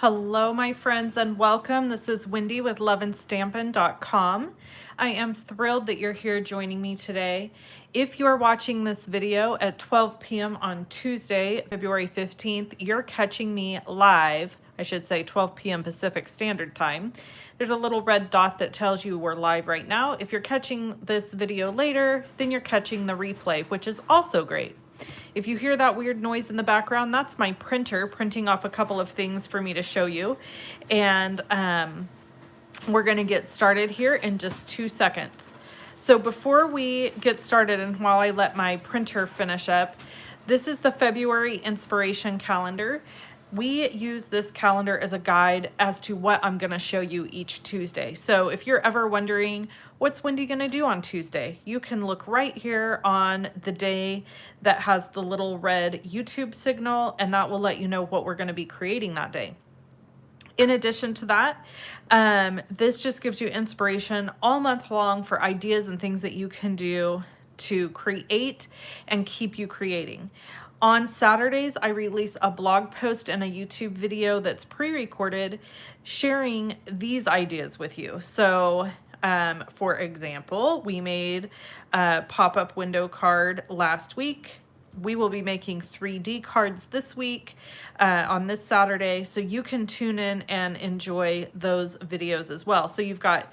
Hello, my friends, and welcome. This is Wendy with LoveandStampin.com. I am thrilled that you're here joining me today. If you're watching this video at 12 p.m. on Tuesday, February 15th, you're catching me live, I should say 12 p.m. Pacific Standard Time. There's a little red dot that tells you we're live right now. If you're catching this video later, then you're catching the replay, which is also great. If you hear that weird noise in the background, that's my printer printing off a couple of things for me to show you. And we're gonna get started here in just 2 seconds. So before we get started, and while I let my printer finish up, this is the February inspiration calendar. We use this calendar as a guide as to what I'm going to show you each Tuesday. So if you're ever wondering, what's Wendy going to do on Tuesday? You can look right here on the day that has the little red YouTube signal, and that will let you know what we're going to be creating that day. In addition to that, this just gives you inspiration all month long for ideas and things that you can do to create and keep you creating. On Saturdays, I release a blog post and a YouTube video that's pre-recorded sharing these ideas with you. So, for example, we made a pop-up window card last week. We will be making 3D cards this week on this Saturday, so you can tune in and enjoy those videos as well. So you've got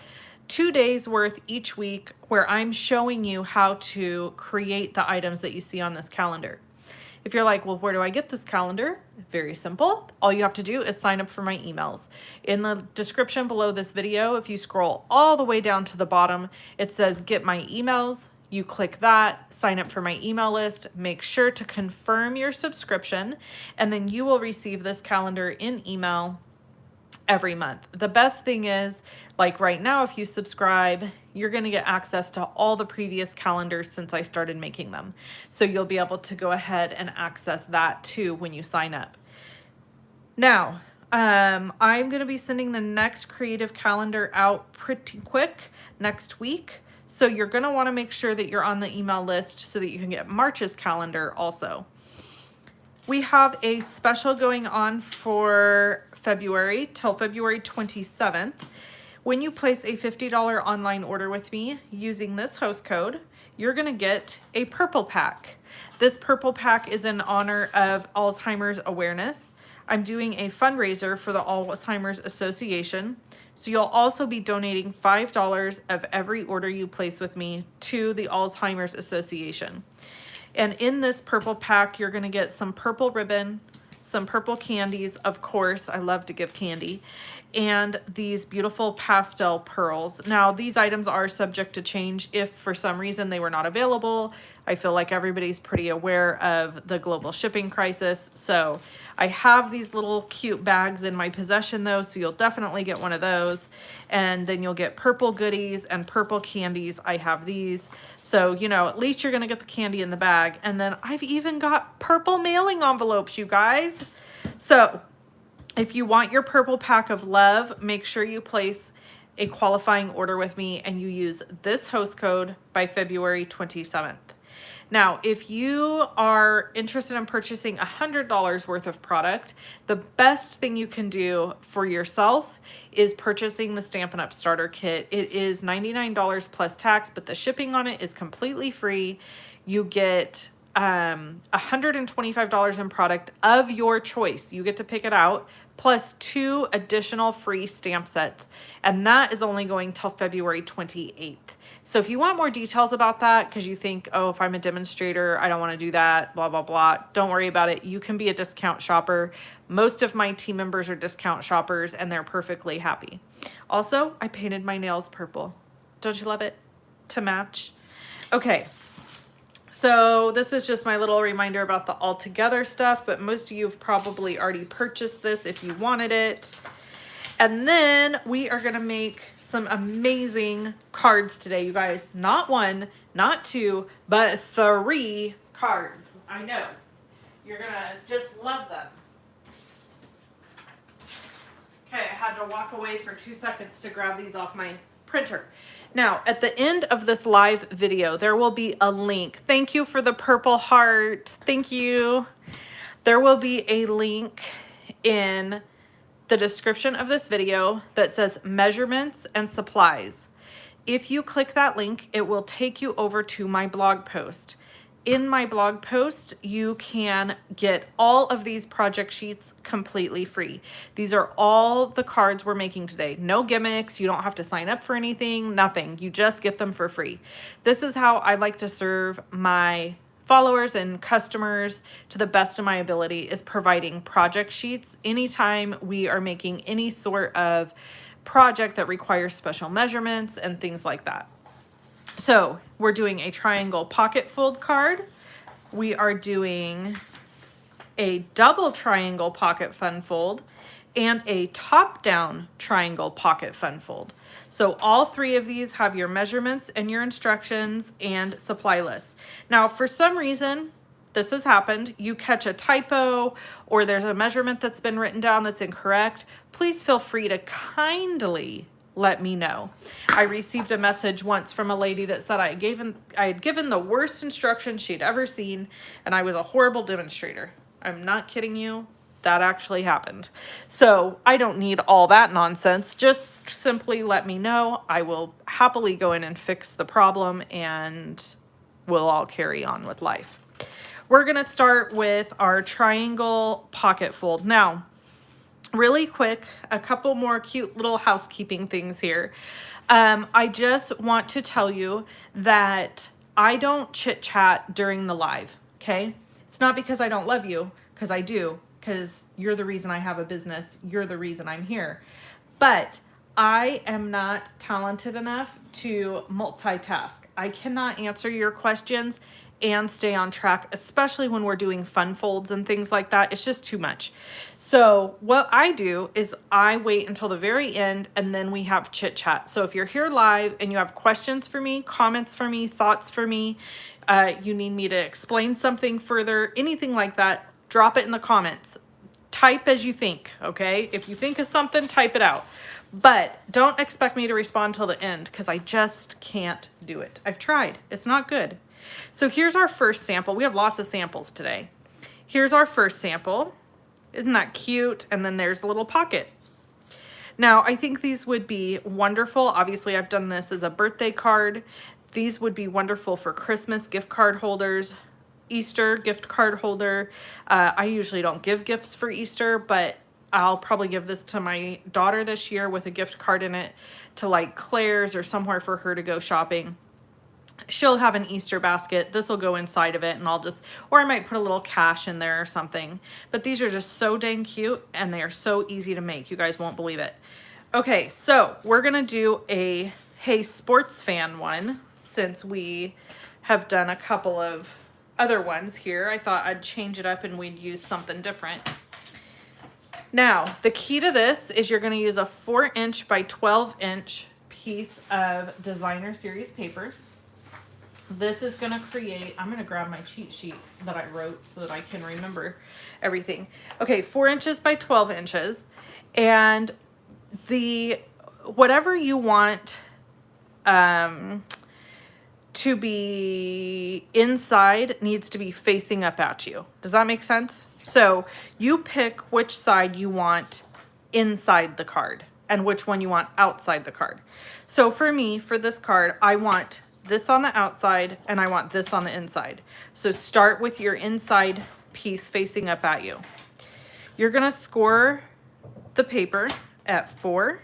2 days worth each week where I'm showing you how to create the items that you see on this calendar. If you're like, well, where do I get this calendar? Very simple. All you have to do is sign up for my emails. In the description below this video, if you scroll all the way down to the bottom, it says get my emails. You click that, sign up for my email list, make sure to confirm your subscription, and then you will receive this calendar in email every month. The best thing is, like right now, if you subscribe, you're going to get access to all the previous calendars since I started making them. So you'll be able to go ahead and access that too when you sign up. Now, I'm going to be sending the next creative calendar out pretty quick next week. So you're going to want to make sure that you're on the email list so that you can get March's calendar also. We have a special going on for February till February 27th. When you place a $50 online order with me using this host code, you're going to get a purple pack. This purple pack is in honor of Alzheimer's awareness. I'm doing a fundraiser for the Alzheimer's Association. So you'll also be donating $5 of every order you place with me to the Alzheimer's Association. And in this purple pack, you're going to get some purple ribbon, some purple candies, of course, I love to give candy, and these beautiful pastel pearls. Now, these items are subject to change if for some reason they were not available. I feel like everybody's pretty aware of the global shipping crisis. So I have these little cute bags in my possession though, so you'll definitely get one of those. And then you'll get purple goodies and purple candies. I have these. So, you know, at least you're gonna get the candy in the bag. And then I've even got purple mailing envelopes, you guys. So if you want your purple pack of love, make sure you place a qualifying order with me and you use this host code by February 27th. Now, if you are interested in purchasing $100 worth of product, the best thing you can do for yourself is purchasing the Stampin' Up! Starter Kit. It is $99 plus tax, but the shipping on it is completely free. You get $125 in product of your choice. You get to pick it out, plus 2 additional free stamp sets. And that is only going till February 28th. So if you want more details about that, because you think, oh, if I'm a demonstrator, I don't want to do that, blah, blah, blah, don't worry about it. You can be a discount shopper. Most of my team members are discount shoppers and they're perfectly happy. Also, I painted my nails purple. Don't you love it? To match. Okay. So this is just my little reminder about the all together stuff, but most of you have probably already purchased this if you wanted it. And then we are going to make some amazing cards today, you guys. Not 1, not 2, but 3 cards. I know. You're going to just love them. Okay, I had to walk away for 2 seconds to grab these off my printer. Now, at the end of this live video, there will be a link. Thank you for the purple heart. Thank you. There will be a link in the description of this video that says measurements and supplies. If you click that link, it will take you over to my blog post. In my blog post, you can get all of these project sheets completely free. These are all the cards we're making today. No gimmicks. You don't have to sign up for anything, nothing. You just get them for free. This is how I like to serve my followers and customers to the best of my ability, is providing project sheets anytime we are making any sort of project that requires special measurements and things like that. So we're doing a triangle pocket fold card. We are doing a double triangle pocket fun fold and a top down triangle pocket fun fold. So all three of these have your measurements and your instructions and supply lists. Now, for some reason, this has happened. You catch a typo or there's a measurement that's been written down that's incorrect. Please feel free to kindly let me know. I received a message once from a lady that said I had given the worst instructions she'd ever seen and I was a horrible demonstrator. I'm not kidding you. That actually happened. So I don't need all that nonsense. Just simply let me know. I will happily go in and fix the problem and we'll all carry on with life. We're gonna start with our triangle pocket fold. Now, really quick, a couple more cute little housekeeping things here. I just want to tell you that I don't chit chat during the live, okay? It's not because I don't love you, because I do, because you're the reason I have a business. You're the reason I'm here. But I am not talented enough to multitask. I cannot answer your questions and stay on track, especially when we're doing fun folds and things like that. It's just too much. So what I do is I wait until the very end and then we have chit chat. So if you're here live and you have questions for me, comments for me, thoughts for me, you need me to explain something further, anything like that, drop it in the comments. Type as you think, okay? If you think of something, type it out. But don't expect me to respond till the end because I just can't do it. I've tried. It's not good. So here's our first sample. We have lots of samples today. Here's our first sample. Isn't that cute? And then there's a little pocket. Now, I think these would be wonderful. Obviously, I've done this as a birthday card. These would be wonderful for Christmas gift card holders, Easter gift card holder. I usually don't give gifts for Easter, but I'll probably give this to my daughter this year with a gift card in it to like Claire's or somewhere for her to go shopping. She'll have an Easter basket. This will go inside of it and I'll just, or I might put a little cash in there or something. But these are just so dang cute and they are so easy to make. You guys won't believe it. Okay, so we're gonna do a Hey Sports Fan one since we have done a couple of other ones here. I thought I'd change it up and we'd use something different. Now, the key to this is you're gonna use a 4" by 12" piece of designer series paper. This is going to create, I'm going to grab my cheat sheet that I wrote so that I can remember everything. Okay, 4" by 12". And whatever you want to be inside needs to be facing up at you. Does that make sense? So you pick which side you want inside the card and which one you want outside the card. So for me, for this card, I want this on the outside and I want this on the inside. So start with your inside piece facing up at you. You're gonna score the paper at 4.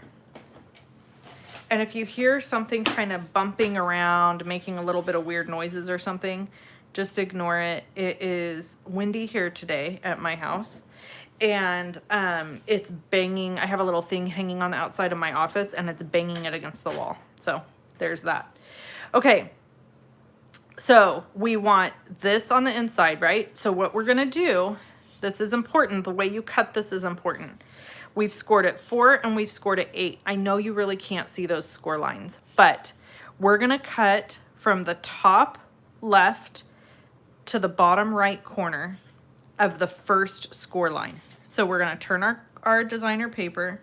And if you hear something kind of bumping around, making a little bit of weird noises or something, just ignore it. It is windy here today at my house. And it's banging. I have a little thing hanging on the outside of my office and it's banging it against the wall. So there's that. Okay, so we want this on the inside, right? So what we're gonna do, this is important, the way you cut this is important. We've scored at 4 and we've scored at 8. I know you really can't see those score lines, but we're gonna cut from the top left to the bottom right corner of the first score line. So we're gonna turn our designer paper.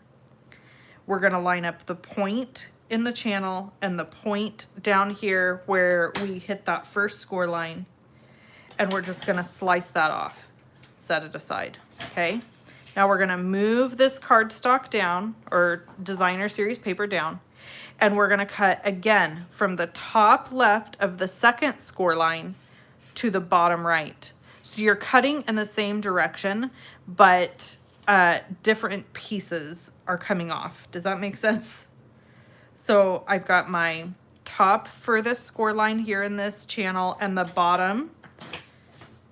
We're gonna line up the point in the channel and the point down here where we hit that first score line, and we're just gonna slice that off, set it aside, okay? Now we're gonna move this cardstock down, or designer series paper down, and we're gonna cut again from the top left of the second score line to the bottom right. So you're cutting in the same direction, but different pieces are coming off. Does that make sense? So I've got my top furthest score line here in this channel and the bottom,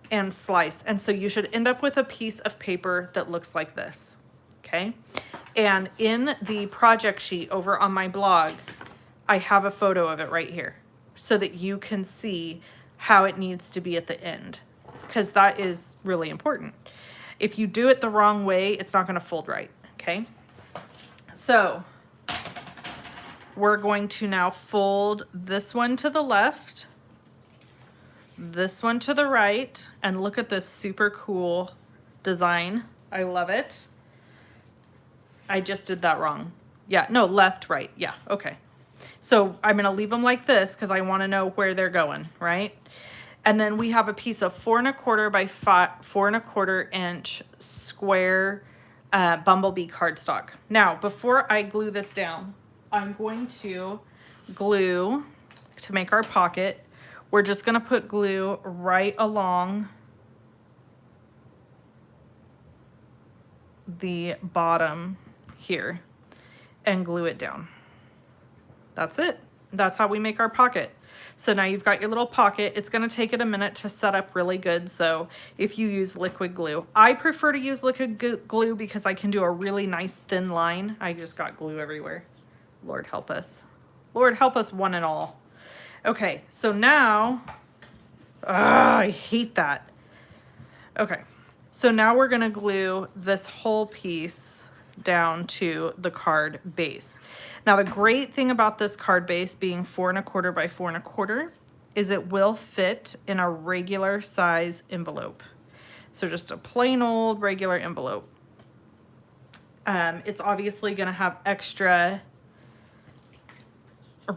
and slice. And so you should end up with a piece of paper that looks like this, okay? And in the project sheet over on my blog, I have a photo of it right here so that you can see how it needs to be at the end, because that is really important. If you do it the wrong way, it's not gonna fold right, okay? So we're going to now fold this one to the left, this one to the right, and look at this super cool design. I love it. I just did that wrong. Yeah, no, left, right. Yeah, okay. So I'm gonna leave them like this because I wanna know where they're going, right? And then we have a piece of 4 1/4 by 4 1/4 inch square bumblebee cardstock. Now, before I glue this down, I'm going to glue to make our pocket. We're just gonna put glue right along the bottom here and glue it down. That's it. That's how we make our pocket. So now you've got your little pocket. It's gonna take it a minute to set up really good. So if you use liquid glue, I prefer to use liquid glue because I can do a really nice thin line. I just got glue everywhere. Lord help us. Lord help us one and all. Okay, so now, I hate that. Okay, so now we're gonna glue this whole piece down to the card base. Now the great thing about this card base being 4 1/4 by 4 1/4 is it will fit in a regular size envelope. So just a plain old regular envelope. It's obviously gonna have extra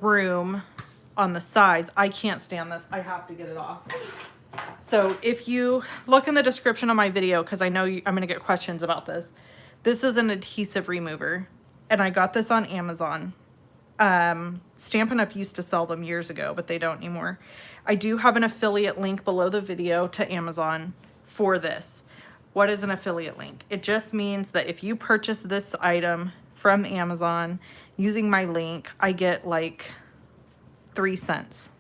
room on the sides. I can't stand this. I have to get it off. So if you look in the description of my video, because I know I'm going to get questions about this, this is an adhesive remover, and I got this on Amazon. Stampin' Up! Used to sell them years ago, but they don't anymore. I do have an affiliate link below the video to Amazon for this. What is an affiliate link? It just means that if you purchase this item from Amazon using my link, I get like 3 cents.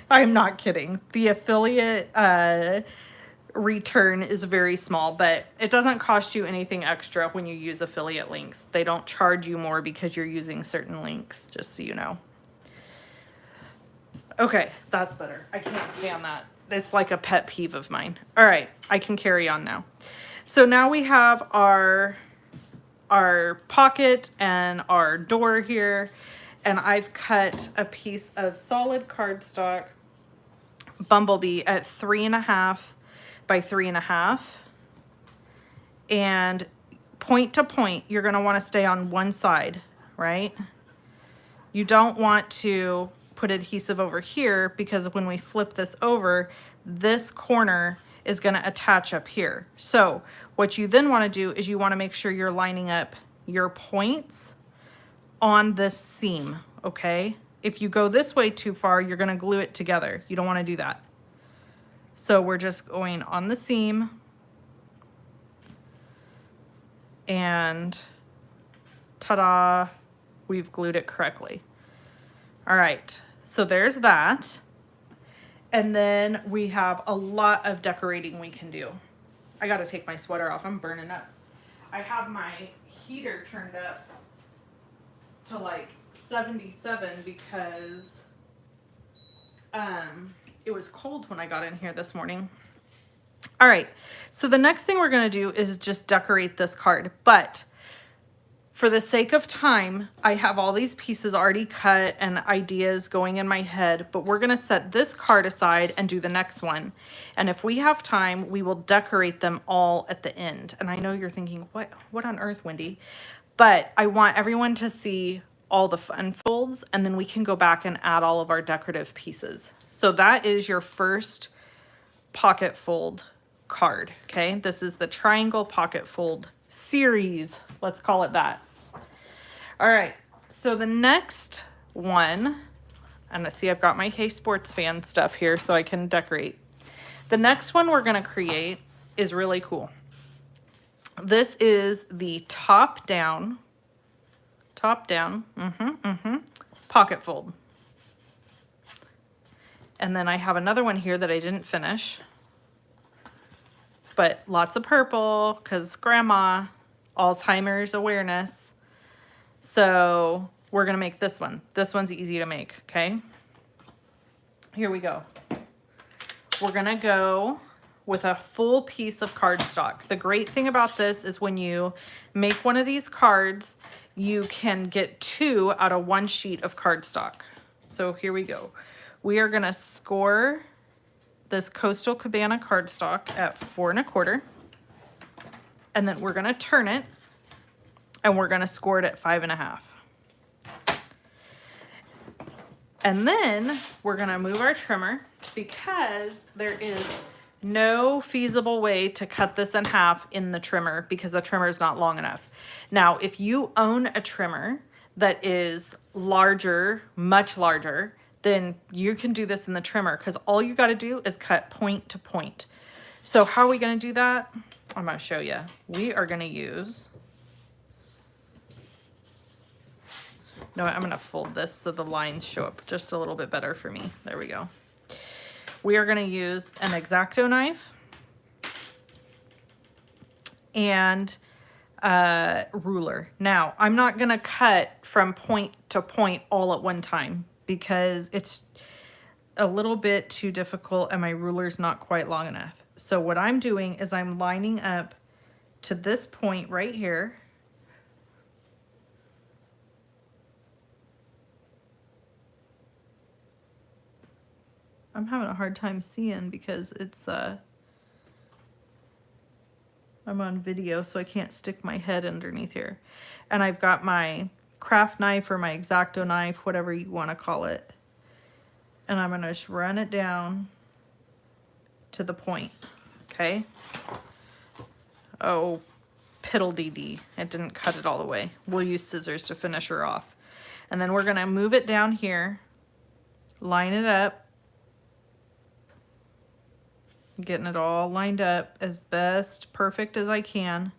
I'm not kidding. The affiliate return is very small, but it doesn't cost you anything extra when you use affiliate links. They don't charge you more because you're using certain links, just so you know. Okay, that's better. I can't stand that. It's like a pet peeve of mine. All right, I can carry on now. So now we have our pocket and our door here, and I've cut a piece of solid cardstock bumblebee at 3 1/2 by 3 1/2, and point to point you're going to want to stay on one side, right? You don't want to put adhesive over here because when we flip this over, this corner is going to attach up here. So what you then want to do is you want to make sure you're lining up your points on this seam, okay? If you go this way too far, you're going to glue it together. You don't want to do that. So we're just going on the seam, and ta-da, we've glued it correctly. All right, so there's that. And then we have a lot of decorating we can do. I got to take my sweater off. I'm burning up. I have my heater turned up to like 77 because it was cold when I got in here this morning. All right, so the next thing we're going to do is just decorate this card, but for the sake of time, I have all these pieces already cut and ideas going in my head, but we're going to set this card aside and do the next one. And if we have time, we will decorate them all at the end. And I know you're thinking, what on earth, Wendy? But I want everyone to see all the fun folds, and then we can go back and add all of our decorative pieces. So that is your first pocket fold card, okay? This is the triangle pocket fold series. Let's call it that. All right, so the next one, and I see I've got my Hey Sports Fan stuff here so I can decorate. The next one we're gonna create is really cool. This is the top down pocket fold. And then I have another one here that I didn't finish, but lots of purple because grandma, Alzheimer's awareness. So we're gonna make this one. This one's easy to make, okay? Here we go. We're gonna go with a full piece of cardstock. The great thing about this is when you make one of these cards, you can get 2 out of 1 sheet of cardstock. So here we go. We are gonna score this Coastal Cabana cardstock at 4 1/4, and then we're gonna turn it, and we're gonna score it at 5 1/2. And then we're gonna move our trimmer because there is no feasible way to cut this in half in the trimmer because the trimmer is not long enough. Now, if you own a trimmer that is larger, much larger, then you can do this in the trimmer because all you got to do is cut point to point. So how are we going to do that? I'm going to show you. We are going to use, no, I'm going to fold this so the lines show up just a little bit better for me. There we go. We are going to use an X-Acto knife and a ruler. Now, I'm not going to cut from point to point all at one time because it's a little bit too difficult and my ruler's not quite long enough. So what I'm doing is I'm lining up to this point right here. I'm having a hard time seeing because it's I'm on video, so I can't stick my head underneath here. And I've got my craft knife or my X-Acto knife, whatever you want to call it. And I'm going to just run it down to the point, okay? Oh, piddle-dee-dee. It didn't cut it all the way. We'll use scissors to finish her off. And then we're going to move it down here, line it up, getting it all lined up as best perfect as I can.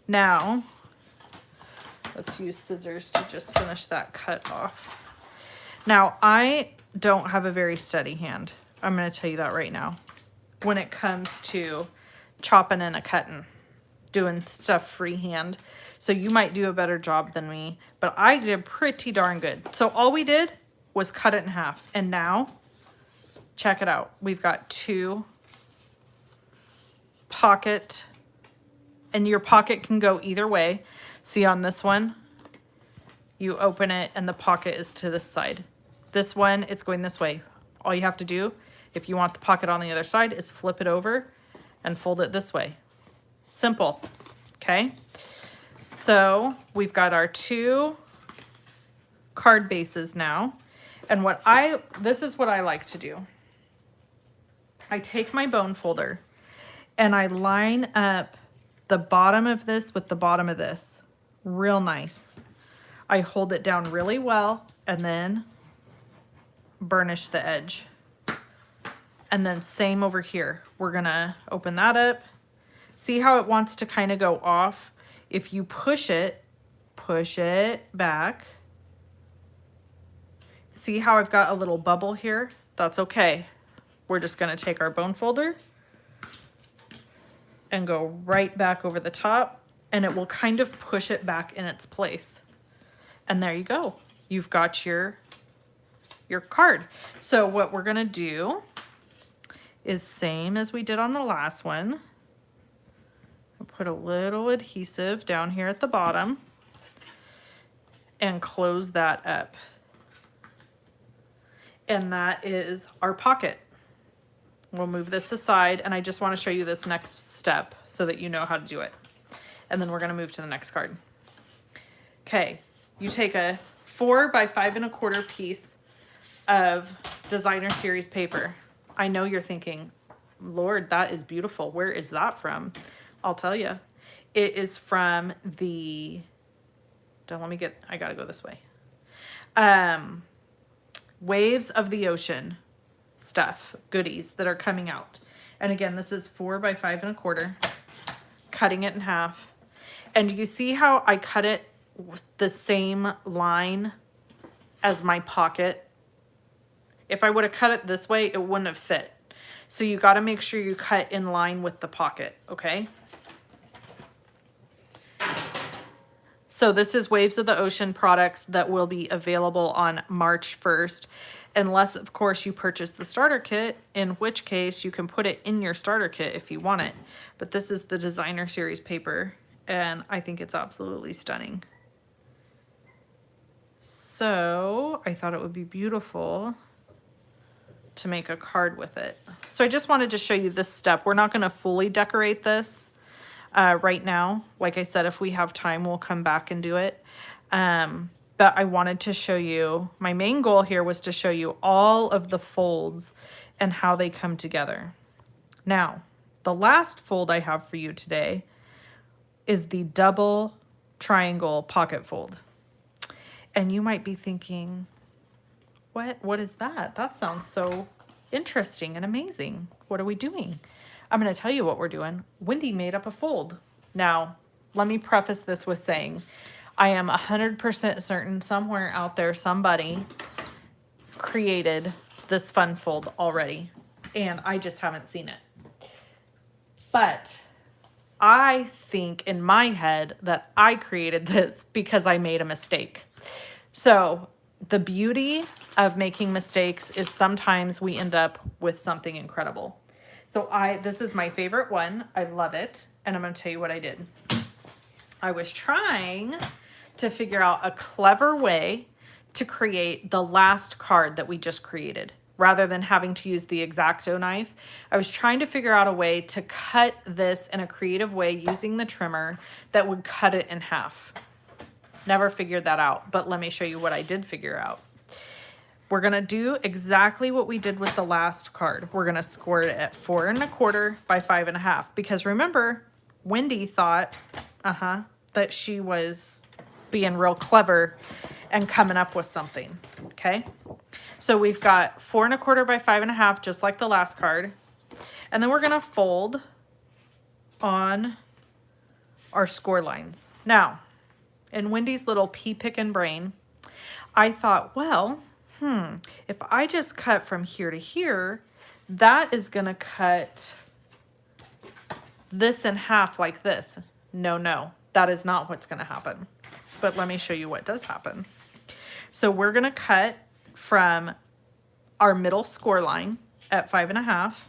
Now, let's use scissors to just finish that cut off. Now, I don't have a very steady hand. I'm going to tell you that right now. When it comes to chopping and a cutting, doing stuff freehand. So you might do a better job than me, but I did pretty darn good. So all we did was cut it in half. And now, check it out. We've got 2 pocket, and your pocket can go either way. See on this one, you open it and the pocket is to this side. This one, it's going this way. All you have to do, if you want the pocket on the other side, is flip it over and fold it this way. Simple, okay? So we've got our 2 card bases now. And this is what I like to do. I take my bone folder and I line up the bottom of this with the bottom of this. Real nice. I hold it down really well and then burnish the edge. And then same over here. We're gonna open that up. See how it wants to kind of go off? If you push it back. See how I've got a little bubble here? That's okay. We're just gonna take our bone folder and go right back over the top, and it will kind of push it back in its place. And there you go. You've got your card. So what we're gonna do is same as we did on the last one. I'll put a little adhesive down here at the bottom and close that up. And that is our pocket. We'll move this aside, and I just want to show you this next step so that you know how to do it. And then we're going to move to the next card. Okay, you take a 4 by 5 1/4 piece of designer series paper. I know you're thinking, Lord, that is beautiful. Where is that from? I'll tell you. It is from the, I gotta go this way. Waves of the Ocean stuff, goodies that are coming out. And again, this is 4 by 5 1/4, cutting it in half. And you see how I cut it the same line as my pocket? If I would have cut it this way, it wouldn't have fit. So you got to make sure you cut in line with the pocket, okay? So this is Waves of the Ocean products that will be available on March 1st, unless of course you purchase the starter kit, in which case you can put it in your starter kit if you want it. But this is the designer series paper, and I think it's absolutely stunning. So I thought it would be beautiful to make a card with it. So I just wanted to show you this step. We're not going to fully decorate this right now. Like I said, if we have time, we'll come back and do it. But I wanted to show you, my main goal here was to show you all of the folds and how they come together. Now, the last fold I have for you today is the double triangle pocket fold. And you might be thinking, what is that? That sounds so interesting and amazing. What are we doing? I'm going to tell you what we're doing. Wendy made up a fold. Now, let me preface this with saying, I am 100% certain somewhere out there somebody created this fun fold already, and I just haven't seen it. But I think in my head that I created this because I made a mistake. So the beauty of making mistakes is sometimes we end up with something incredible. So this is my favorite one. I love it. And I'm going to tell you what I did. I was trying to figure out a clever way to create the last card that we just created. Rather than having to use the X-Acto knife, I was trying to figure out a way to cut this in a creative way using the trimmer that would cut it in half. Never figured that out, but let me show you what I did figure out. We're gonna do exactly what we did with the last card. We're gonna score it at 4 1/4 by 5 1/2, because remember, Wendy thought, that she was being real clever and coming up with something, okay? So we've got 4 1/4 by 5 1/2, just like the last card. And then we're gonna fold on our score lines. Now, in Wendy's little pea-picking brain, I thought, well, if I just cut from here to here, that is gonna cut this in half like this. No, that is not what's gonna happen. But let me show you what does happen. So we're gonna cut from our middle score line at 5 1/2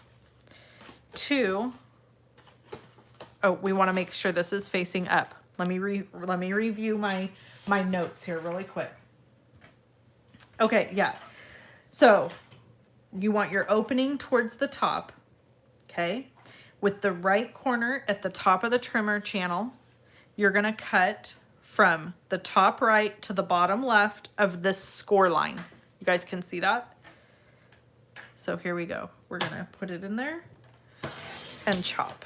to, we wanna make sure this is facing up. Let me review my notes here really quick. Okay, yeah. So you want your opening towards the top, okay? With the right corner at the top of the trimmer channel, you're gonna cut from the top right to the bottom left of this score line. You guys can see that? So here we go. We're gonna put it in there and chop.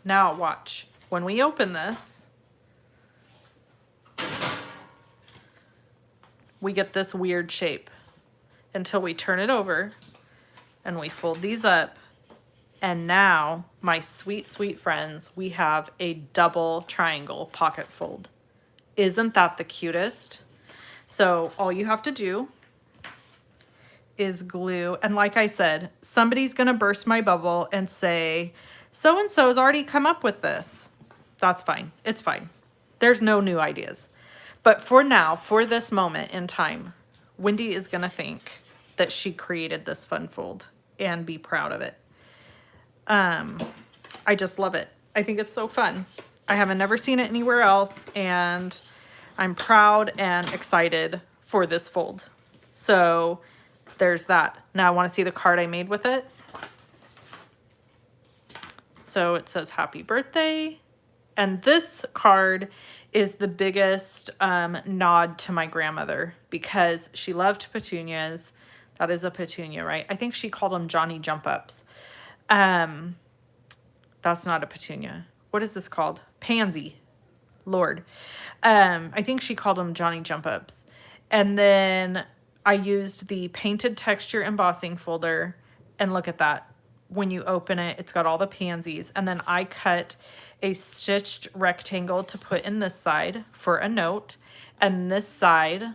Now watch. When we open this, we get this weird shape until we turn it over and we fold these up. And now, my sweet, sweet friends, we have a double triangle pocket fold. Isn't that the cutest? So all you have to do is glue. And like I said, somebody's gonna burst my bubble and say, so-and-so has already come up with this. That's fine, it's fine. There's no new ideas. But for now, for this moment in time, Wendy is gonna think that she created this fun fold and be proud of it. I just love it. I think it's so fun. I haven't never seen it anywhere else, and I'm proud and excited for this fold. So there's that. Now I want to see the card I made with it. So it says happy birthday. And this card is the biggest nod to my grandmother because she loved petunias. That is a petunia, right? I think she called them Johnny Jump Ups. That's not a petunia. What is this called? Pansy. Lord. I think she called them Johnny Jump Ups. And then I used the painted texture embossing folder, and look at that. When you open it, it's got all the pansies. And then I cut a stitched rectangle to put in this side for a note. And this side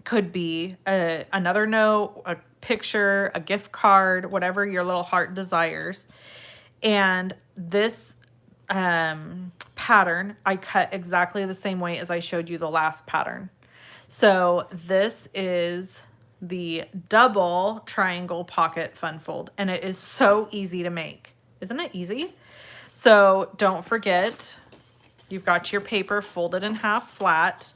could be another note, a picture, a gift card, whatever your little heart desires. And this pattern I cut exactly the same way as I showed you the last pattern. So this is the double triangle pocket fun fold, and it is so easy to make. Isn't it easy? So don't forget, you've got your paper folded in half flat.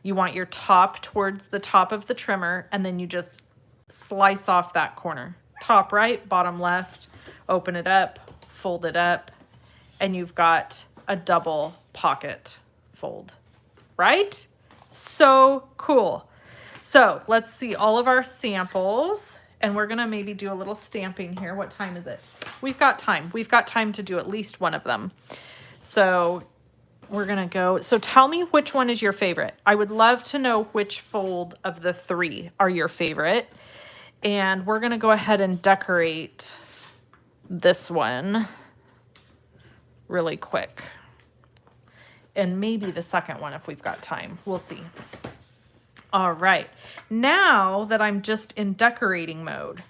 You want your top towards the top of the trimmer, and then you just slice off that corner. Top right, bottom left, open it up, fold it up, and you've got a double pocket fold, right? So cool. So let's see all of our samples, and we're gonna maybe do a little stamping here. What time is it? We've got time. We've got time to do at least one of them. So we're gonna go. So tell me which one is your favorite. I would love to know which fold of the 3 are your favorite. And we're gonna go ahead and decorate this one really quick. And maybe the second one if we've got time. We'll see. All right. Now that I'm just in decorating mode,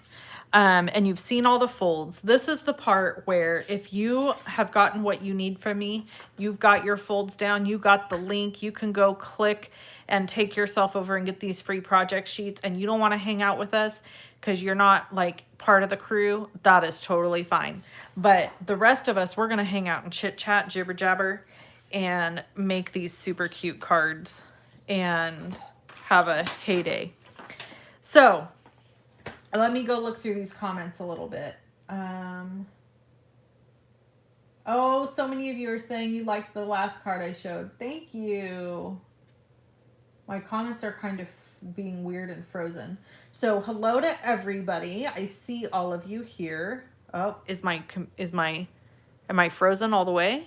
and you've seen all the folds, this is the part where if you have gotten what you need from me, you've got your folds down, you got the link, you can go click and take yourself over and get these free project sheets, and you don't want to hang out with us because you're not like part of the crew, that is totally fine. But the rest of us, we're going to hang out and chit chat, jibber jabber, and make these super cute cards and have a heyday. So let me go look through these comments a little bit. Oh, so many of you are saying you liked the last card I showed. Thank you. My comments are kind of being weird and frozen. So hello to everybody. I see all of you here. Oh, am I frozen all the way?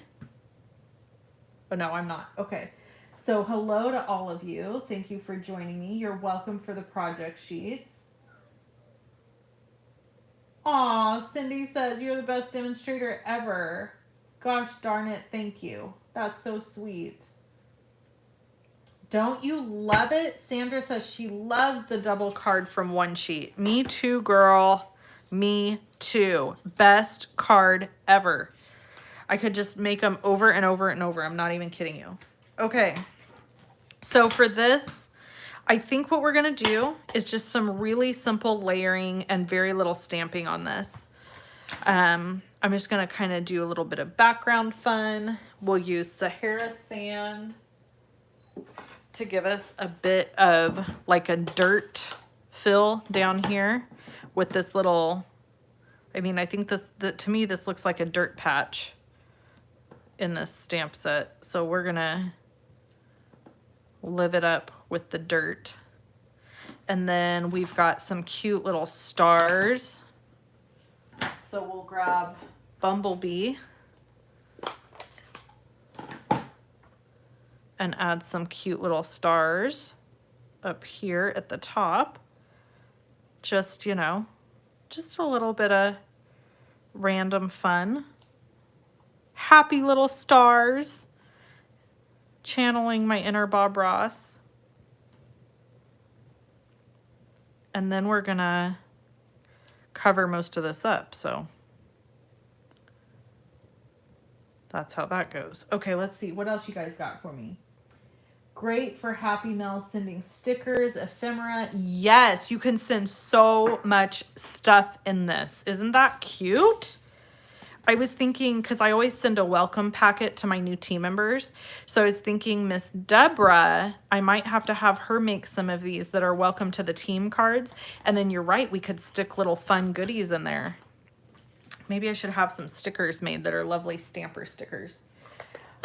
Oh, no, I'm not. Okay. So hello to all of you. Thank you for joining me. You're welcome for the project sheets. Aw, Cindy says, you're the best demonstrator ever. Gosh darn it, thank you. That's so sweet. Don't you love it? Sandra says she loves the double card from one sheet. Me too, girl. Me too. Best card ever. I could just make them over and over and over. I'm not even kidding you. Okay. So for this, I think what we're going to do is just some really simple layering and very little stamping on this. I'm just going to kind of do a little bit of background fun. We'll use Sahara sand to give us a bit of like a dirt fill down here with this little, I mean, I think to me, this looks like a dirt patch in this stamp set. So we're going to live it up with the dirt. And then we've got some cute little stars. So we'll grab Bumblebee and add some cute little stars up here at the top. Just, you know, just a little bit of random fun. Happy little stars. Channeling my inner Bob Ross. And then we're gonna cover most of this up, so that's how that goes. Okay, let's see. What else you guys got for me? Great for Happy Mail sending stickers, ephemera. Yes, you can send so much stuff in this. Isn't that cute? I was thinking, because I always send a welcome packet to my new team members. So I was thinking Miss Deborah, I might have to have her make some of these that are welcome to the team cards. And then you're right, we could stick little fun goodies in there. Maybe I should have some stickers made that are lovely stamper stickers.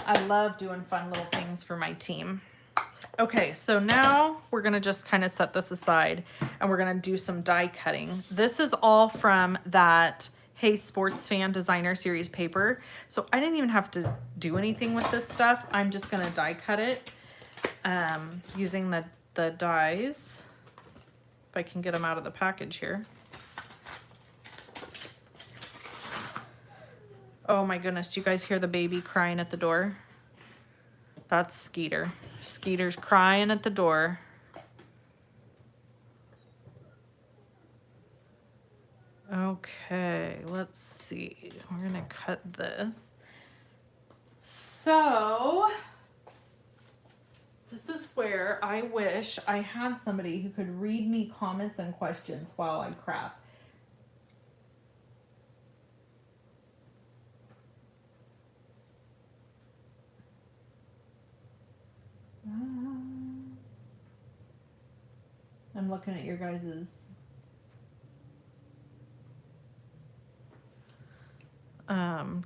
I love doing fun little things for my team. Okay, so now we're gonna just kind of set this aside and we're gonna do some die cutting. This is all from that Hey Sports Fan Designer Series paper. So I didn't even have to do anything with this stuff. I'm just gonna die cut it using the dies. If I can get them out of the package here. Oh my goodness, do you guys hear the baby crying at the door? That's Skeeter. Skeeter's crying at the door. Okay, let's see. We're gonna cut this. So, this is where I wish I had somebody who could read me comments and questions while I craft. I'm looking at your guys's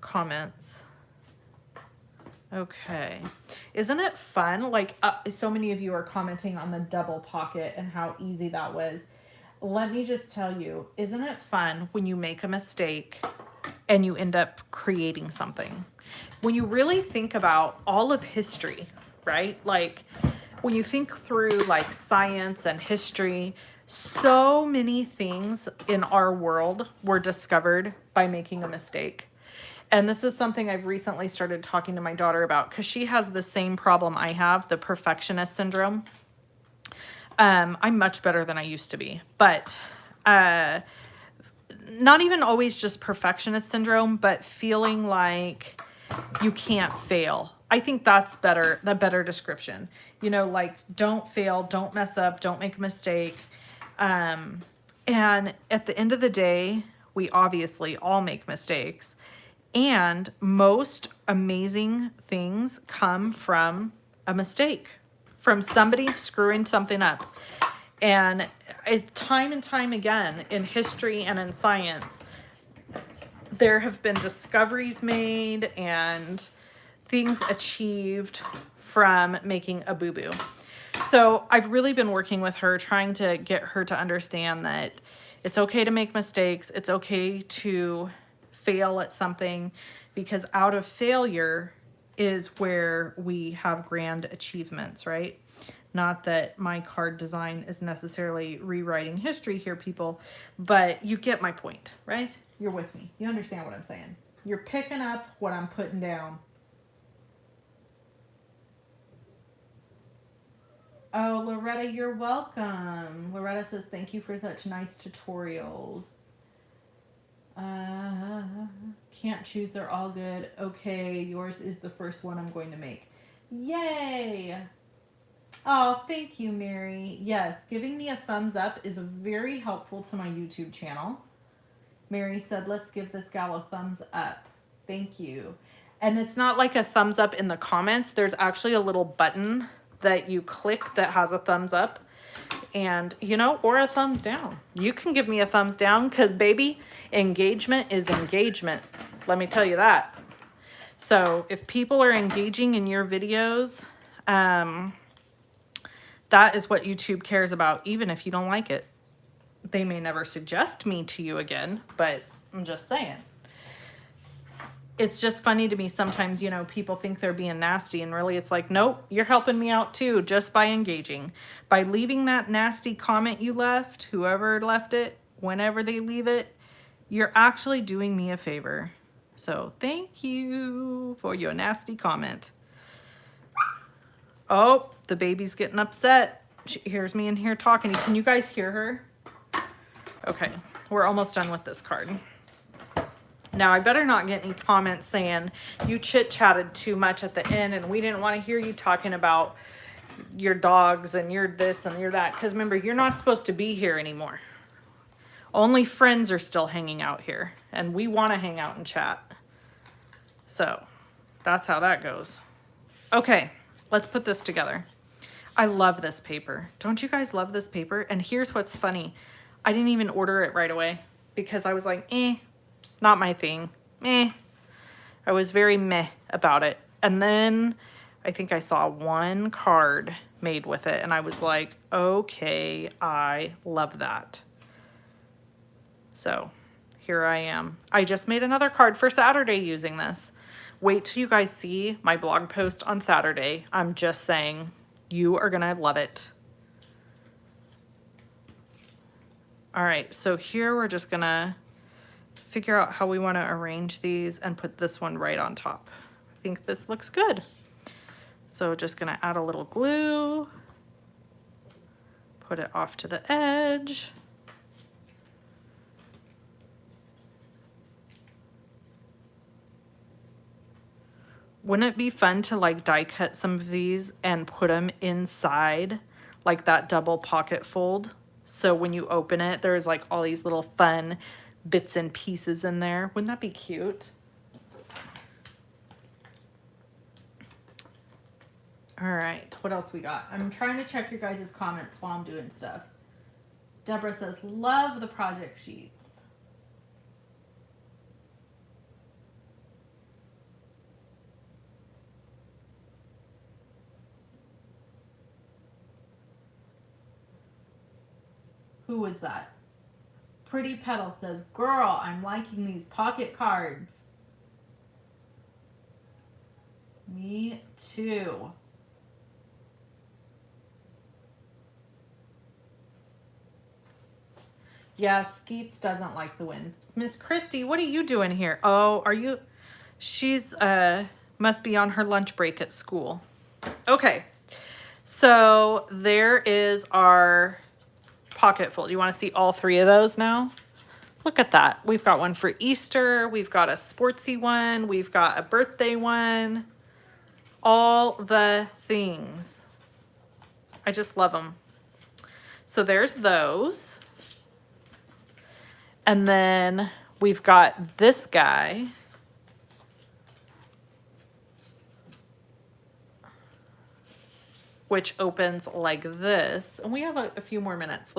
comments. Okay, isn't it fun? Like so many of you are commenting on the double pocket and how easy that was. Let me just tell you, isn't it fun when you make a mistake and you end up creating something? When you really think about all of history, right? Like when you think through like science and history, so many things in our world were discovered by making a mistake. And this is something I've recently started talking to my daughter about because she has the same problem I have, the perfectionist syndrome. I'm much better than I used to be, but not even always just perfectionist syndrome, but feeling like you can't fail. I think that's better, the better description. You know, like don't fail, don't mess up, don't make a mistake. And at the end of the day, we obviously all make mistakes. And most amazing things come from a mistake, from somebody screwing something up. And time and time again in history and in science, there have been discoveries made and things achieved from making a boo-boo. So I've really been working with her, trying to get her to understand that it's okay to make mistakes. It's okay to fail at something, because out of failure is where we have grand achievements, right? Not that my card design is necessarily rewriting history here, people, but you get my point, right? You're with me. You understand what I'm saying. You're picking up what I'm putting down. Oh, Loretta, you're welcome. Loretta says, thank you for such nice tutorials. Can't choose, they're all good. Okay, yours is the first one I'm going to make. Yay! Oh, thank you, Mary. Yes, giving me a thumbs up is very helpful to my YouTube channel. Mary said, let's give this gal a thumbs up. Thank you. And it's not like a thumbs up in the comments. There's actually a little button that you click that has a thumbs up. And, you know, or a thumbs down. You can give me a thumbs down because, baby, engagement is engagement. Let me tell you that. So if people are engaging in your videos, that is what YouTube cares about, even if you don't like it. They may never suggest me to you again, but I'm just saying. It's just funny to me sometimes, you know, people think they're being nasty, and really it's like, nope, you're helping me out too, just by engaging. By leaving that nasty comment you left, whoever left it, whenever they leave it, you're actually doing me a favor. So thank you for your nasty comment. Oh, the baby's getting upset. She hears me in here talking. Can you guys hear her? Okay, we're almost done with this card. Now, I better not get any comments saying you chit-chatted too much at the end and we didn't want to hear you talking about your dogs and your this and your that. Because remember, you're not supposed to be here anymore. Only friends are still hanging out here. And we want to hang out and chat. So, that's how that goes. Okay, let's put this together. I love this paper. Don't you guys love this paper? And here's what's funny. I didn't even order it right away because I was like, not my thing. I was very meh about it. And then I think I saw one card made with it and I was like, okay, I love that. So here I am. I just made another card for Saturday using this. Wait till you guys see my blog post on Saturday. I'm just saying, you are gonna love it. All right, so here we're just gonna figure out how we wanna arrange these and put this one right on top. I think this looks good. So just gonna add a little glue, put it off to the edge. Wouldn't it be fun to like die cut some of these and put them inside like that double pocket fold? So when you open it, there's like all these little fun bits and pieces in there. Wouldn't that be cute? All right, what else we got? I'm trying to check your guys' comments while I'm doing stuff. Deborah says, love the project sheets. Who was that? Pretty Petal says, girl, I'm liking these pocket cards. Me too. Yeah, Skeets doesn't like the wind. Miss Christy, what are you doing here? Oh, are you? She's must be on her lunch break at school. Okay, so there is our pocket fold. You want to see all three of those now? Look at that. We've got one for Easter. We've got a sportsy one. We've got a birthday one. All the things. I just love them. So there's those. And then we've got this guy. Which opens like this. And we have a few more minutes.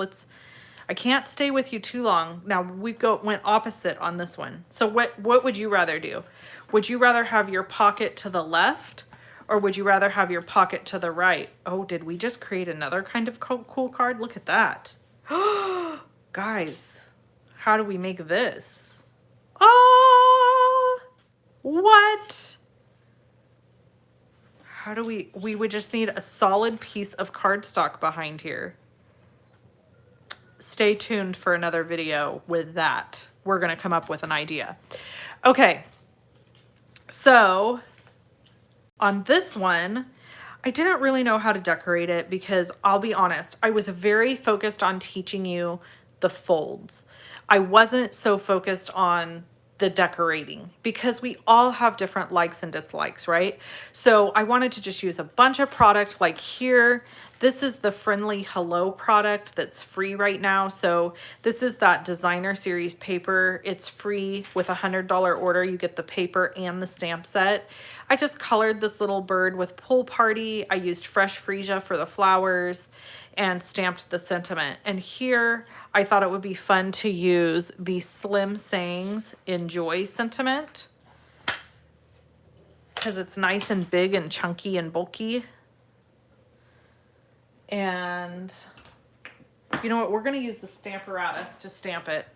I can't stay with you too long. Now we went opposite on this one. So what would you rather do? Would you rather have your pocket to the left or would you rather have your pocket to the right? Oh, did we just create another kind of cool card? Look at that. Guys, how do we make this? Oh, what? How do we would just need a solid piece of cardstock behind here. Stay tuned for another video with that. We're gonna come up with an idea. Okay, so on this one, I didn't really know how to decorate it because I'll be honest, I was very focused on teaching you the folds. I wasn't so focused on the decorating because we all have different likes and dislikes, right? So I wanted to just use a bunch of product like here. This is the Friendly Hello product that's free right now. So this is that designer series paper. It's free with $100 order. You get the paper and the stamp set. I just colored this little bird with Pool Party. I used fresh freesia for the flowers and stamped the sentiment. And here I thought it would be fun to use the Slim Sayings Enjoy sentiment because it's nice and big and chunky and bulky. And you know what? We're going to use the Stamparatus to stamp it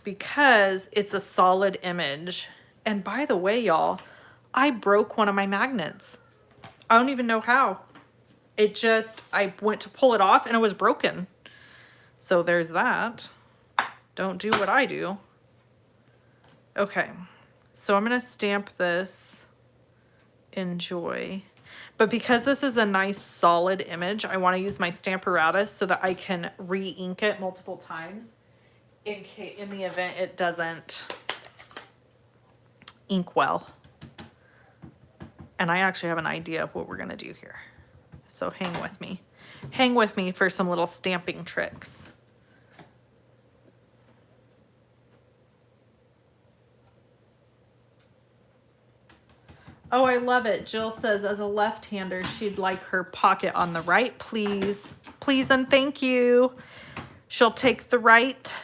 because it's a solid image. And by the way, y'all, I broke one of my magnets. I don't even know how. I went to pull it off and it was broken. So there's that. Don't do what I do. Okay, so I'm going to stamp this Enjoy. But because this is a nice solid image, I want to use my Stamparatus so that I can re-ink it multiple times in the event it doesn't ink well. And I actually have an idea of what we're going to do here. So hang with me. Hang with me for some little stamping tricks. Oh, I love it. Jill says, as a left-hander, she'd like her pocket on the right, please. Please and thank you. She'll take the right.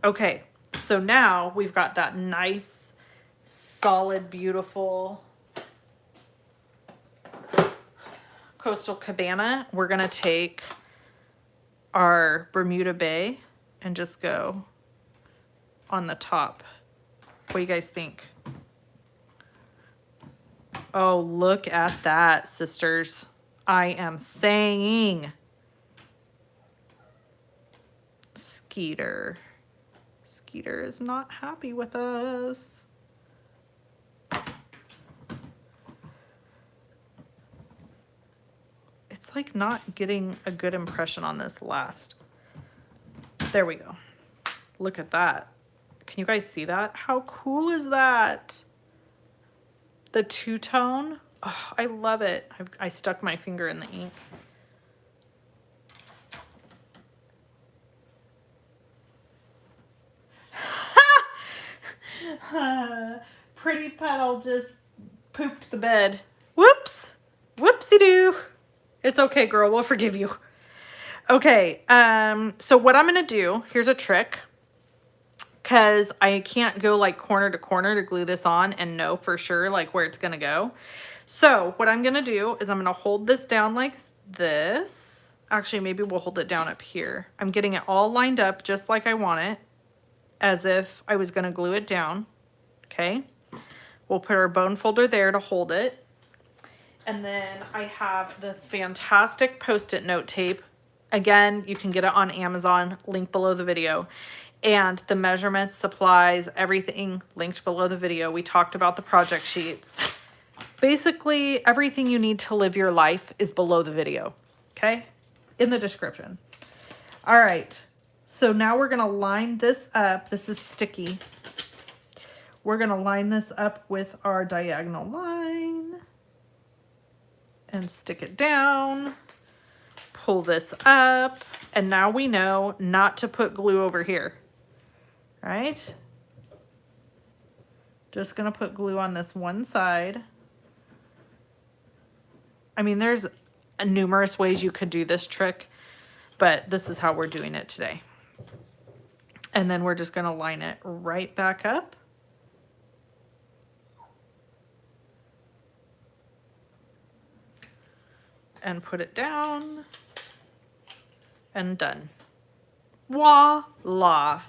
Okay, So now we've got that nice, solid, beautiful coastal cabana. We're gonna take our Bermuda Bay and just go on the top. What do you guys think? Oh, look at that, sisters. I am saying. Skeeter. Skeeter is not happy with us. It's like not getting a good impression on this last. There we go. Look at that. Can you guys see that? How cool is that? The two-tone. Oh, I love it. I stuck my finger in the ink. Pretty Petal just pooped the bed. Whoops. Whoopsie-doo. It's okay, girl. We'll forgive you. Okay, so what I'm going to do, here's a trick, because I can't go like corner to corner to glue this on and know for sure like where it's going to go. So what I'm going to do is I'm going to hold this down like this. Actually, maybe we'll hold it down up here. I'm getting it all lined up just like I want it, as if I was going to glue it down. Okay, we'll put our bone folder there to hold it. And then I have this fantastic Post-it note tape. Again, you can get it on Amazon, link below the video. And the measurements, supplies, everything linked below the video. We talked about the project sheets. Basically, everything you need to live your life is below the video, okay? In the description. All right, so now we're gonna line this up. This is sticky. We're gonna line this up with our diagonal line and stick it down. Pull this up, and now we know not to put glue over here, right? Just gonna put glue on this one side. I mean, there's numerous ways you could do this trick, but this is how we're doing it today. And then we're just gonna line it right back up. And put it down. And done. Voila.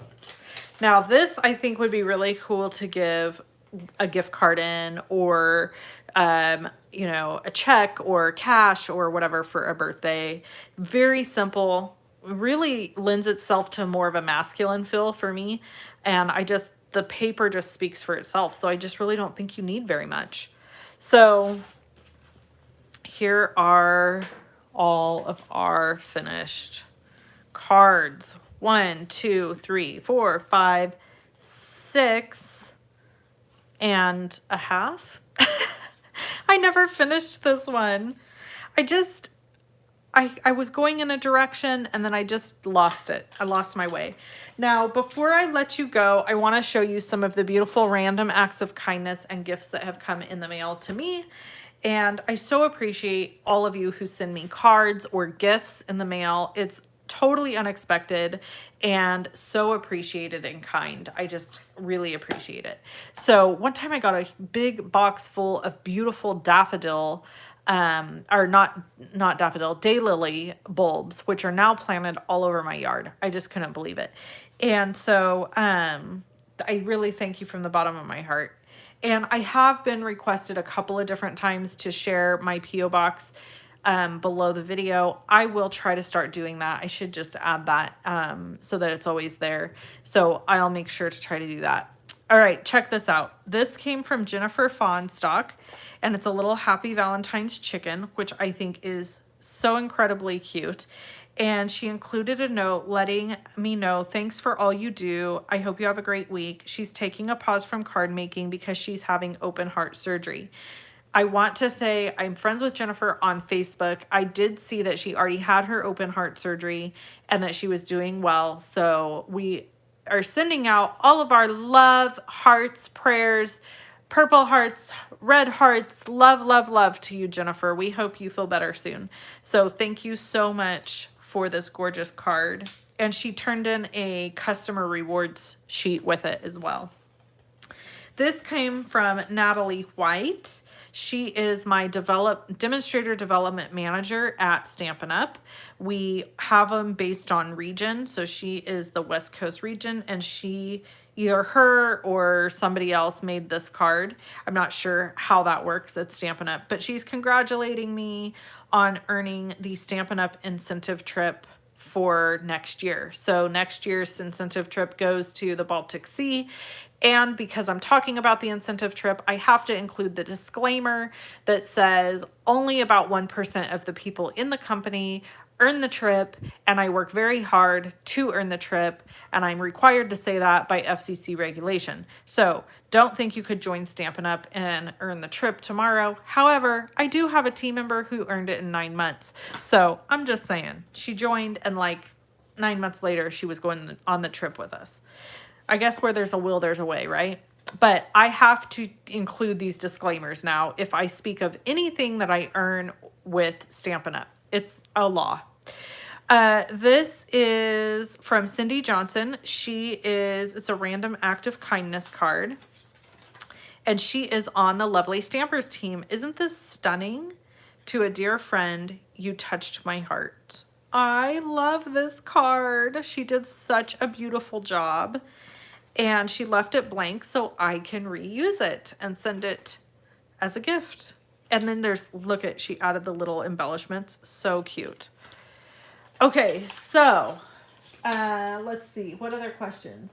Now this I think would be really cool to give a gift card in, or you know, a check or cash or whatever for a birthday. Very simple, really lends itself to more of a masculine feel for me. And the paper just speaks for itself. So I just really don't think you need very much. So here are all of our finished cards. 1, 2, 3, 4, 5, 6 and a half. I never finished this one. I was going in a direction and then I just lost it. I lost my way. Now, before I let you go, I want to show you some of the beautiful random acts of kindness and gifts that have come in the mail to me. And I so appreciate all of you who send me cards or gifts in the mail. It's totally unexpected and so appreciated and kind. I just really appreciate it. So one time I got a big box full of beautiful daffodil, or not daffodil, daylily bulbs, which are now planted all over my yard. I just couldn't believe it. And so I really thank you from the bottom of my heart. And I have been requested a couple of different times to share my P.O. box below the video. I will try to start doing that. I should just add that so that it's always there. So I'll make sure to try to do that. All right, check this out. This came from Jennifer Fawnstock, and it's a little Happy Valentine's chicken, which I think is so incredibly cute. And she included a note letting me know, thanks for all you do. I hope you have a great week. She's taking a pause from card making because she's having open heart surgery. I want to say I'm friends with Jennifer on Facebook. I did see that she already had her open heart surgery and that she was doing well. So we are sending out all of our love, hearts, prayers, purple hearts, red hearts, love, love, love to you, Jennifer. We hope you feel better soon. So thank you so much for this gorgeous card. And she turned in a customer rewards sheet with it as well. This came from Natalie White. She is my demonstrator development manager at Stampin' Up. We have them based on region. So she is the West Coast region, and either her or somebody else made this card. I'm not sure how that works at Stampin' Up, but she's congratulating me on earning the Stampin' Up incentive trip for next year. So next year's incentive trip goes to the Baltic Sea. And because I'm talking about the incentive trip, I have to include the disclaimer that says only about 1% of the people in the company earn the trip, and I work very hard to earn the trip, and I'm required to say that by FCC regulation. So don't think you could join Stampin' Up and earn the trip tomorrow. However, I do have a team member who earned it in 9 months. So I'm just saying, she joined, and like 9 months later, she was going on the trip with us. I guess where there's a will, there's a way, right? But I have to include these disclaimers now if I speak of anything that I earn with Stampin' Up. It's a law. This is from Cindy Johnson. It's a random act of kindness card. And she is on the Lovely Stampers team. Isn't this stunning? To a dear friend, you touched my heart. I love this card. She did such a beautiful job. And she left it blank so I can reuse it and send it as a gift. And then she added the little embellishments. So cute. Okay, so let's see. What other questions?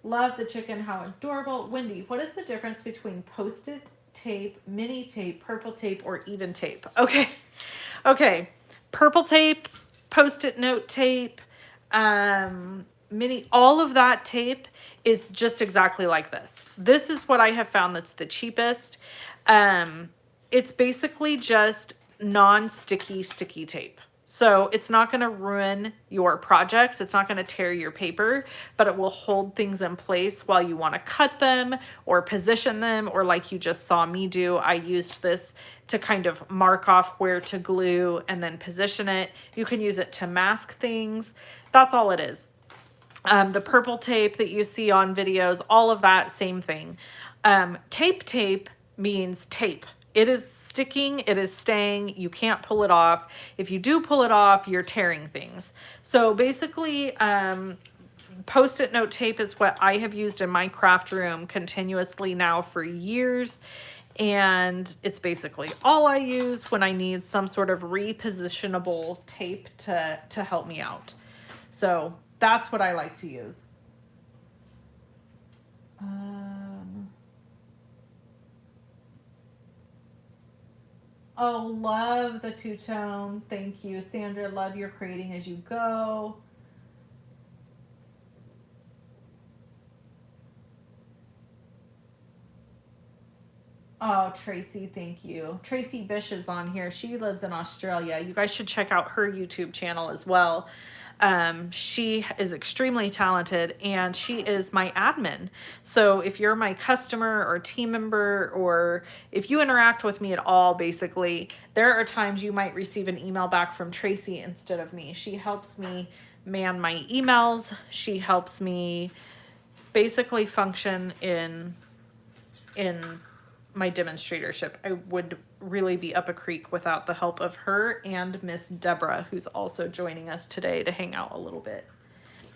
Love the chicken. How adorable. Wendy, what is the difference between Post-it tape, mini tape, purple tape, or even tape? Okay. Purple tape, Post-it note tape, all of that tape is just exactly like this. This is what I have found that's the cheapest. It's basically just non-sticky sticky tape. So it's not going to ruin your projects. It's not going to tear your paper, but it will hold things in place while you want to cut them or position them, or like you just saw me do. I used this to kind of mark off where to glue and then position it. You can use it to mask things. That's all it is. The purple tape that you see on videos, all of that, same thing. Tape means tape. It is sticking, it is staying, you can't pull it off. If you do pull it off, you're tearing things. So basically, Post-it note tape is what I have used in my craft room continuously now for years. And it's basically all I use when I need some sort of repositionable tape to help me out. So that's what I like to use. Oh, love the two-tone. Thank you, Sandra. Love your creating as you go. Oh, Tracy, thank you. Tracy Bish is on here. She lives in Australia. You guys should check out her YouTube channel as well. She is extremely talented, and she is my admin. So if you're my customer or team member, or if you interact with me at all, basically, there are times you might receive an email back from Tracy instead of me. She helps me man my emails. She helps me basically function in my demonstratorship. I would really be up a creek without the help of her and Miss Deborah, who's also joining us today to hang out a little bit.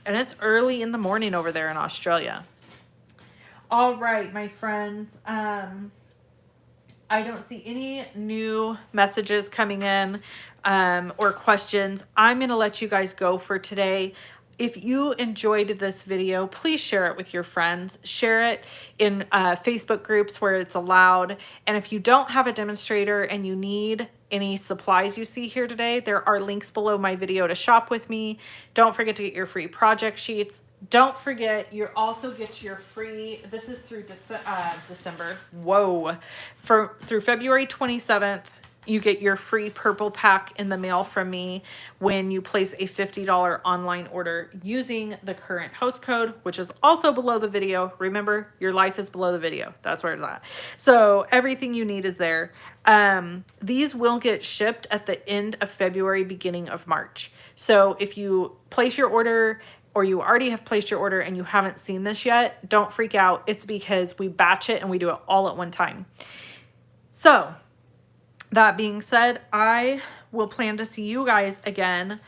And it's early in the morning over there in Australia. All right, my friends. I don't see any new messages coming in or questions. I'm going to let you guys go for today. If you enjoyed this video, please share it with your friends. Share it in Facebook groups where it's allowed. And if you don't have a demonstrator and you need any supplies you see here today, there are links below my video to shop with me. Don't forget to get your free project sheets. Don't forget, you also get your free, this is through December, through February 27th. You get your free purple pack in the mail from me when you place a $50 online order using the current host code, which is also below the video. Remember, your life is below the video. That's where it's at. So everything you need is there. These will get shipped at the end of February, beginning of March. So if you place your order or you already have placed your order and you haven't seen this yet, don't freak out. It's because we batch it and we do it all at one time. So that being said, I will plan to see you guys again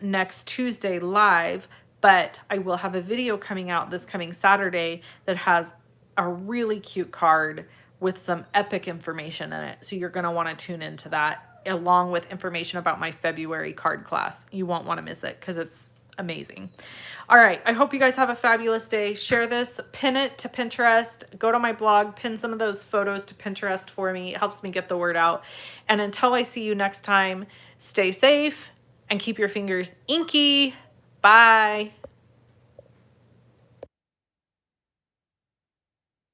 next Tuesday live, but I will have a video coming out this coming Saturday that has a really cute card with some epic information in it. So you're going to want to tune into that along with information about my February card class. You won't want to miss it because it's amazing. All right. I hope you guys have a fabulous day. Share this, pin it to Pinterest, go to my blog, pin some of those photos to Pinterest for me. It helps me get the word out. And until I see you next time, stay safe and keep your fingers inky. Bye.